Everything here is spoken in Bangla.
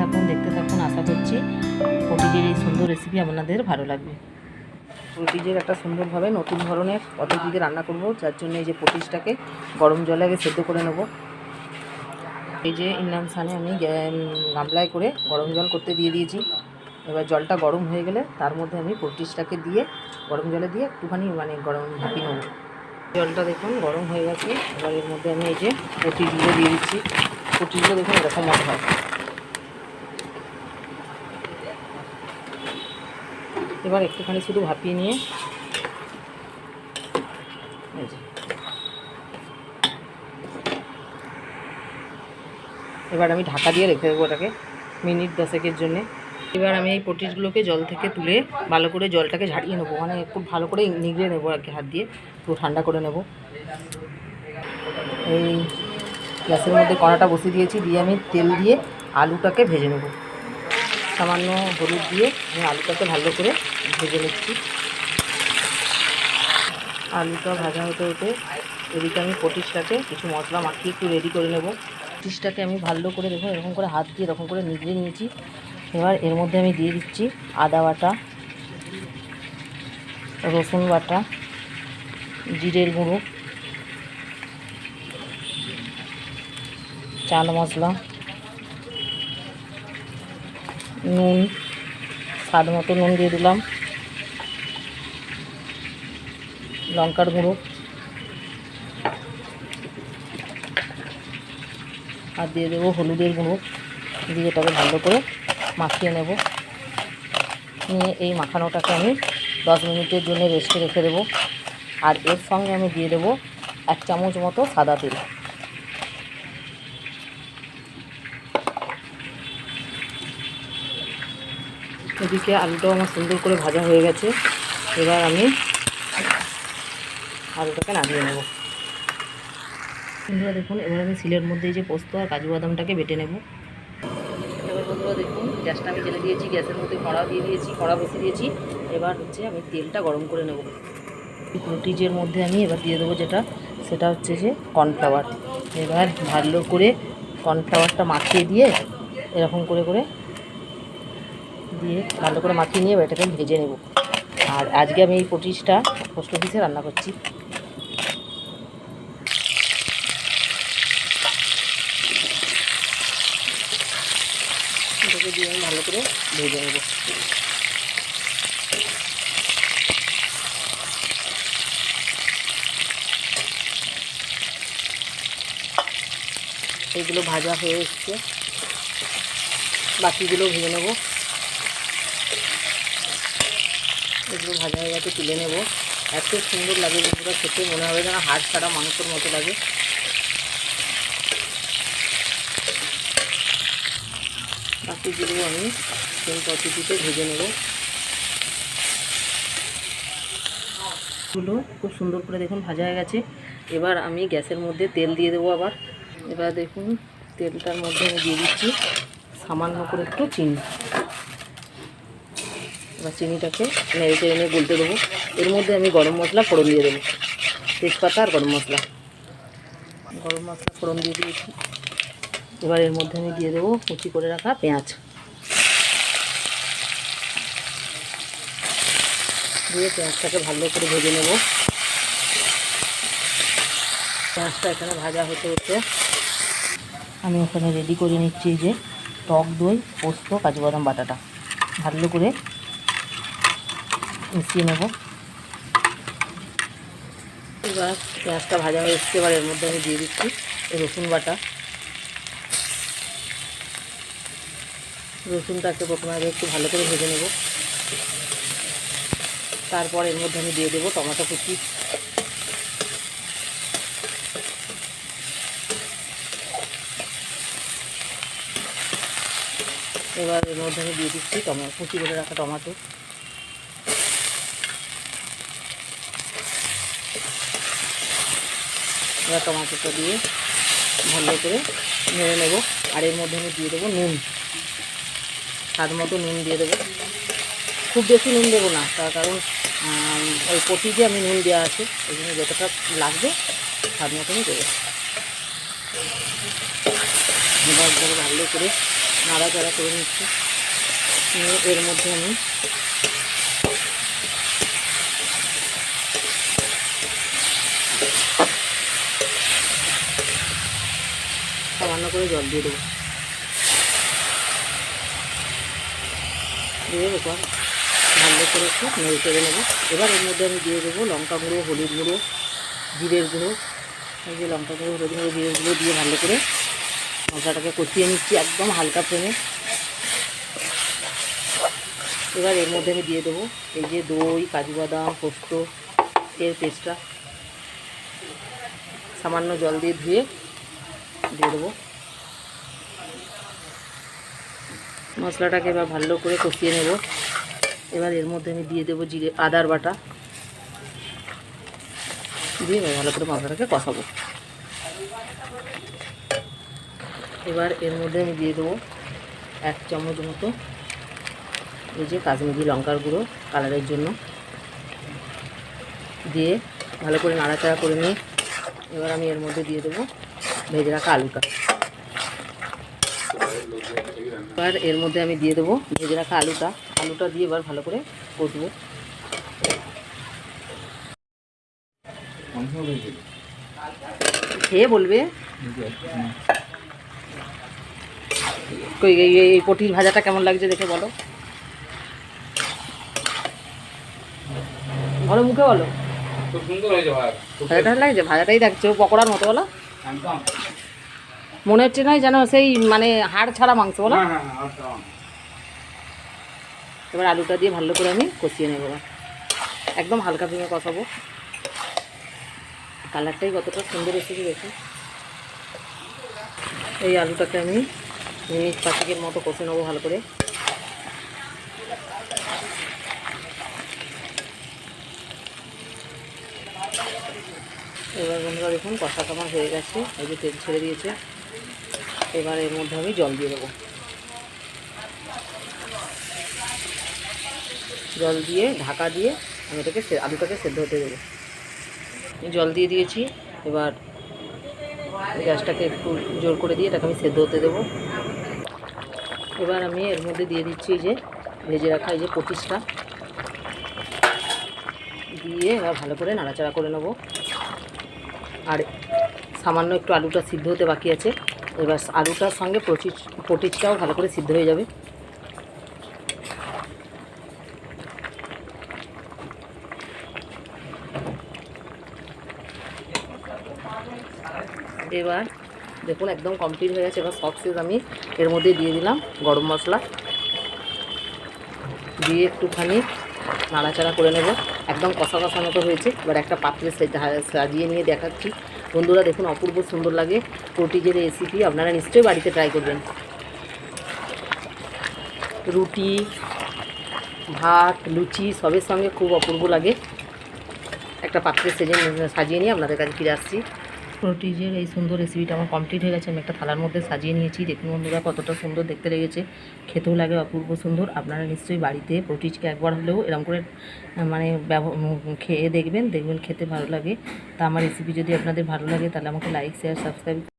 থাকুন, দেখতে থাকুন। আশা করছি পটিজের এই সুন্দর রেসিপি আপনাদের ভালো লাগবে। পটিজের একটা সুন্দরভাবে নতুন ধরনের পদ্ধতিতে রান্না করব, যার জন্য এই যে পটিজটাকে গরম জলে আগে সেদ্ধ করে নেব। এই যে ইন্ডাকশানে আমি গামলায় করে গরম জল করতে দিয়ে দিয়েছি। এবার জলটা গরম হয়ে গেলে তার মধ্যে আমি পটিজটাকে দিয়ে গরম জলে দিয়ে একটুখানি গরম ভাপিয়ে নেব। জলটা দেখুন গরম হয়ে গেছে। এবার এর মধ্যে আমি এই যে পটিজগুলো দিয়ে দিচ্ছি। পটিজগুলো দেখুন এরকম হয়। এবার একটুখানি শুধু ভাপিয়ে নিয়ে এবার আমি ঢাকা দিয়ে রেখে দেবো ওটাকে মিনিট 10 জন্যে। এবার আমি এই পটিজগুলোকে জল থেকে তুলে ভালো করে জলটাকে ঝাড়িয়ে নেবো, একটু ভালো করে নিগড়ে নেবো আর কি, হাত দিয়ে একটু ঠান্ডা করে নেব। এই গ্যাসের মধ্যে কড়াটা বসিয়ে দিয়েছি, দিয়ে আমি তেল দিয়ে আলুটাকে ভেজে নেব। সামান্য হলুদ দিয়ে আমি আলুটাকে ভালো করে ভেজে নিচ্ছি। আলুটা ভাজা হতে হতে এদিকে আমি পটিজটাকে কিছু মশলা মাখিয়ে একটু রেডি করে নেব। পটিজটাকে আমি ভালো করে দেখুন এরকম করে হাত দিয়ে এরকম করে নিগড়ে নিয়েছি। এবার এর মধ্যে আমি দিয়ে দিচ্ছি আদা বাটা, রসুন বাটা, জিরের গুঁড়ো, চাট মশলা, নুন, স্বাদ মতো নুন দিয়ে দিলাম, লঙ্কার গুঁড়ো আর দিয়ে দেবো হলুদের গুঁড়ো। দিয়ে এটাকে ভালো করে মাখিয়ে নেব। নিয়ে এই মাখানোটাকে আমি 10 মিনিটের জন্য রেস্টে রেখে দেবো। আর এর সঙ্গে আমি দিয়ে দেবো 1 চামচ মতো সাদা তেল। এদিকে আলুটাও আমার সুন্দর করে ভাজা হয়ে গেছে। এবার আমি আলুটাকে নামিয়ে নেব। বন্ধুরা দেখুন এবার আমি শিলের মধ্যে যে পোস্ত আর কাজু বাদামটাকে বেটে নেব। এবার বন্ধুরা দেখুন গ্যাসটা আমি জেলে দিয়েছি, গ্যাসের মধ্যে কড়া দিয়ে দিয়েছি, কড়া বসিয়ে দিয়েছি। এবার হচ্ছে আমি তেলটা গরম করে নেব। পটিজের মধ্যে আমি এবার দিয়ে দেবো সেটা হচ্ছে যে কর্নফ্লাওয়ার। এবার ভালো করে কর্নফ্লাওয়ারটা মাখিয়ে দিয়ে এরকম করে দিয়ে ভালো করে মাখিয়ে নিয়ে এটাকে ভেজে নেব। আর আজকে আমি এই পটিজটা পোস্ট অফিসে রান্না করছি। এটাকে দিয়ে আমি ভালো করে ভেজে নেব। এগুলো ভাজা হয়ে এসছে, বাকিগুলো ভেজে নেব। এগুলো ভাজা হয়ে গেছে, তুলে নেব। এত সুন্দর লাগে বন্ধুরা খেতে, মনে হবে যেন হাড় ছাড়া মাংসের মতো লাগে। বাকিগুলো আমি সেম পদ্ধতিতে ভেজে নেব। এগুলো খুব সুন্দর করে দেখুন ভাজা হয়ে গেছে। এবার আমি গ্যাসের মধ্যে তেল দিয়ে দেবো আবার। এবার দেখুন তেলটার মধ্যে আমি দিয়ে দিচ্ছি সামান্য করে একটু চিনি। এবার চিনিটাকে নেড়ে চেড়ে নিয়ে গুলতে দেবো। এর মধ্যে আমি গরম মশলা ফোড়ন দিয়ে দেবো, তেজপাতা আর গরম মশলা ফোড়ন দিয়ে দিয়েছি। এবার এর মধ্যে আমি দিয়ে দেবো কুচি করে রাখা পেঁয়াজ। দিয়ে পেঁয়াজটাকে ভালো করে ভেজে নেব। পেঁয়াজটা এখানে ভাজা হতে হতে আমি ওখানে রেডি করে নিচ্ছি যে টক দই, পোস্ত, কাজু বাদাম বাটাটা ভালো করে মিশিয়ে নেব। এবার পেঁয়াজটা ভাজা হয়ে এসছে। এবার এর মধ্যে আমি দিয়ে দিচ্ছি রসুন বাটা। রসুনটাকে প্রথমে আগে একটু ভালো করে ভেজে নেব। তারপর এর মধ্যে আমি দিয়ে দেবো টমেটো কুচি। এবার এর মধ্যে আমি দিয়ে দিচ্ছি কুচি করে রাখা টমেটো। এবার টমেটোটা দিয়ে ভালো করে নেড়ে নেব। আর এর মধ্যে আমি দিয়ে দেবো নুন, স্বাদ মতো নুন দিয়ে দেবো। খুব বেশি নুন দেবো না, তার কারণ ওই পটিজে আমি নুন দেওয়া আছে, ওই জন্য যতটা লাগবে স্বাদ মতনই দেবো। এবার ভালো করে নাড়াচাড়া করে নিচ্ছি। নিয়ে এর মধ্যে আমি সামান্য করে জল দিয়ে দেবো। দিয়ে এবার ভালো করে একটু নেড়ে চেড়ে নেবো। এবার এর মধ্যে আমি দিয়ে দেবো লঙ্কা গুঁড়ো, হলুদ গুঁড়ো, জিরের গুঁড়ো। এই যে লঙ্কা গুঁড়ো, হলুদ গুঁড়ো, জিরের গুঁড়ো দিয়ে ভালো করে মশলাটাকে কষিয়ে নিচ্ছি একদম হালকা ফ্লেমে। এবার এর মধ্যে আমি দিয়ে দেবো এই যে দই, কাজু বাদাম, পোস্ত এর পেস্টটা সামান্য জল দিয়ে ধুয়ে দিয়ে দেবো। মশলাটাকে এবার ভালো করে কষিয়ে নেব। এবার এর মধ্যে আমি দিয়ে দেবো জিরে, আদার বাটা দিয়ে এবার ভালো করে মশলাটাকে কষাবো। এবার এর মধ্যে আমি দিয়ে দেবো 1 চামচ মতো এই যে কাশ্মীরি লঙ্কার গুঁড়ো কালারের জন্য, দিয়ে ভালো করে নাড়াচাড়া করে নিয়ে এবার আমি এর মধ্যে দিয়ে দেবো ভেজে রাখা আলুটা। এবার এর মধ্যে আমি দিয়ে দেবো ভেজে রাখা আলুটা দিয়ে এবার ভালো করে কষবো। খেয়ে বলবে এই পটির ভাজাটা কেমন লাগছে দেখে বলো, বলো মুখে বলো। খুব সুন্দর হয়েছে ভাজাটা লাগছে, ভাজাটাই দেখছো পকোড়ার মতো বলো। একদম মনে হচ্ছে নয় যেন সেই মানে হাড় ছাড়া মাংস বলো। এবার আলুটা দিয়ে ভালো করে আমি কষিয়ে নেবো। একদম হালকা ফ্লেমে কষাবো। কালারটাই কতটা সুন্দর এসেছে দেখো। এই আলুটাকে আমি মিনিট 5 মতো কষে নেবো ভালো করে। এবার বন্ধুরা দেখুন কষা কামার হয়ে গেছে, এই যে তেল ছেড়ে দিয়েছে। এবার এর মধ্যে আমি জল দিয়ে দেবো। জল দিয়ে ঢাকা দিয়ে আমি এটাকে আলুটাকে সেদ্ধ হতে দেবো। জল দিয়ে দিয়েছি। এবার গ্যাসটাকে একটু জোর করে দিয়ে এটাকে আমি সেদ্ধ হতে দেবো। এবার আমি এর মধ্যে দিয়ে দিচ্ছি এই যে ভেজে রাখা এই যে পটিসটা দিয়ে এবার ভালো করে নাড়াচাড়া করে নেবো। আর সামান্য একটু আলুটা সিদ্ধ হতে বাকি আছে। এবার আলুটার সঙ্গে পটিসটাও ভালো করে সিদ্ধ হয়ে যাবে। এবার দেখুন একদম কমপ্লিট হয়ে গেছে। এবার সবশেষ আমি এর মধ্যে দিয়ে দিলাম গরম মশলা, দিয়ে একটুখানি নাড়াচাড়া করে নেব। একদম কষা কষা মতো হয়েছে। এবার একটা পাত্রে সাজিয়ে নিয়ে দেখাচ্ছি। বন্ধুরা দেখুন অপূর্ব সুন্দর লাগে পটিজের রেসিপি, আপনারা নিশ্চয়ই বাড়িতে ট্রাই করবেন। রুটি, ভাত, লুচি সবের সঙ্গে খুব অপূর্ব লাগে। একটা পাত্রে সাজিয়ে নিয়ে আপনাদের কাছে ফিরে আসছি। প্রোটিজের এই সুন্দর রেসিপিটা আমার কমপ্লিট হয়ে গেছে। আমি একটা থালার মধ্যে সাজিয়ে নিয়েছি। দেখুন বন্ধুরা কতটা সুন্দর দেখতে লেগেছে, খেতেও লাগে অপূর্ব সুন্দর। আপনারা নিশ্চয়ই বাড়িতে প্রোটিজকে একবার হলেও এরকম করে মানে খেয়ে দেখবেন, খেতে ভালো লাগে। তা আমার রেসিপি যদি আপনাদের ভালো লাগে তাহলে আমাকে লাইক, শেয়ার, সাবস্ক্রাইব